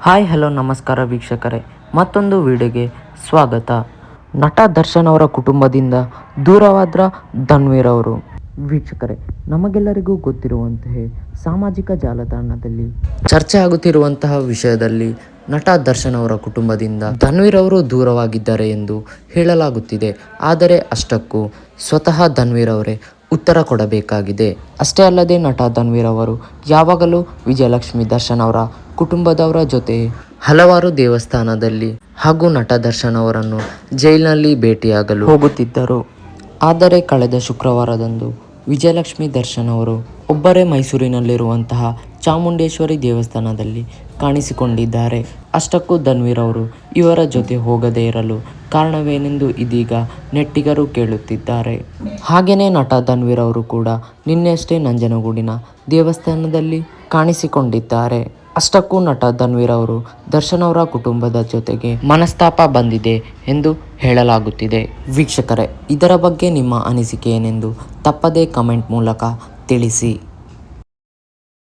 Hi hello ನಮಸ್ಕಾರ ವೀಕ್ಷಕರೇ, ಮತ್ತೊಂದು ವಿಡಿಯೋಗೆ ಸ್ವಾಗತ. ನಟ ದರ್ಶನ್ ಅವರ ಕುಟುಂಬದಿಂದ ದೂರವಾದ್ರ ಧನ್ವೀರ್ ಅವರು. ವೀಕ್ಷಕರೇ, ನಮಗೆಲ್ಲರಿಗೂ ಗೊತ್ತಿರುವಂತಹ ಸಾಮಾಜಿಕ ಜಾಲತಾಣದಲ್ಲಿ ಚರ್ಚೆ ಆಗುತ್ತಿರುವಂತಹ ವಿಷಯದಲ್ಲಿ ನಟ ದರ್ಶನ್ ಅವರ ಕುಟುಂಬದಿಂದ ಧನ್ವೀರ್ ಅವರು ದೂರವಾಗಿದ್ದಾರೆ ಎಂದು ಹೇಳಲಾಗುತ್ತಿದೆ. ಆದರೆ ಅಷ್ಟಕ್ಕೂ ಸ್ವತಃ ಧನ್ವೀರ್ ಅವರೇ ಉತ್ತರ ಕೊಡಬೇಕಾಗಿದೆ. ಅಷ್ಟೇ ಅಲ್ಲದೆ ನಟ ಧನ್ವೀರ್ ಅವರು ಯಾವಾಗಲೂ ವಿಜಯಲಕ್ಷ್ಮಿ ದರ್ಶನ್ ಅವರ ಕುಟುಂಬದವರ ಜೊತೆ ಹಲವಾರು ದೇವಸ್ಥಾನದಲ್ಲಿ ಹಾಗೂ ನಟ ದರ್ಶನ್ ಅವರನ್ನು ಜೈಲಿನಲ್ಲಿ ಭೇಟಿಯಾಗಲು ಹೋಗುತ್ತಿದ್ದರು. ಆದರೆ ಕಳೆದ ಶುಕ್ರವಾರದಂದು ವಿಜಯಲಕ್ಷ್ಮಿ ದರ್ಶನ್ ಅವರು ಒಬ್ಬರೇ ಮೈಸೂರಿನಲ್ಲಿರುವಂತಹ ಚಾಮುಂಡೇಶ್ವರಿ ದೇವಸ್ಥಾನದಲ್ಲಿ ಕಾಣಿಸಿಕೊಂಡಿದ್ದಾರೆ. ಅಷ್ಟಕ್ಕೂ ಧನ್ವೀರ್ ಅವರು ಇವರ ಜೊತೆ ಹೋಗದೇ ಇರಲು ಕಾರಣವೇನೆಂದು ಇದೀಗ ನೆಟ್ಟಿಗರು ಕೇಳುತ್ತಿದ್ದಾರೆ. ಹಾಗೆಯೇ ನಟ ಧನ್ವೀರ್ ಅವರು ಕೂಡ ನಿನ್ನೆಯಷ್ಟೇ ನಂಜನಗೂಡಿನ ದೇವಸ್ಥಾನದಲ್ಲಿ ಕಾಣಿಸಿಕೊಂಡಿದ್ದಾರೆ. ಅಷ್ಟಕ್ಕೂ ನಟ ಧನ್ವೀರ್ ಅವರು ದರ್ಶನ್ ಅವರ ಕುಟುಂಬದ ಜೊತೆಗೆ ಮನಸ್ತಾಪ ಬಂದಿದೆ ಎಂದು ಹೇಳಲಾಗುತ್ತಿದೆ. ವೀಕ್ಷಕರೇ, ಇದರ ಬಗ್ಗೆ ನಿಮ್ಮ ಅನಿಸಿಕೆ ಏನೆಂದು ತಪ್ಪದೇ ಕಮೆಂಟ್ ಮೂಲಕ ತಿಳಿಸಿ.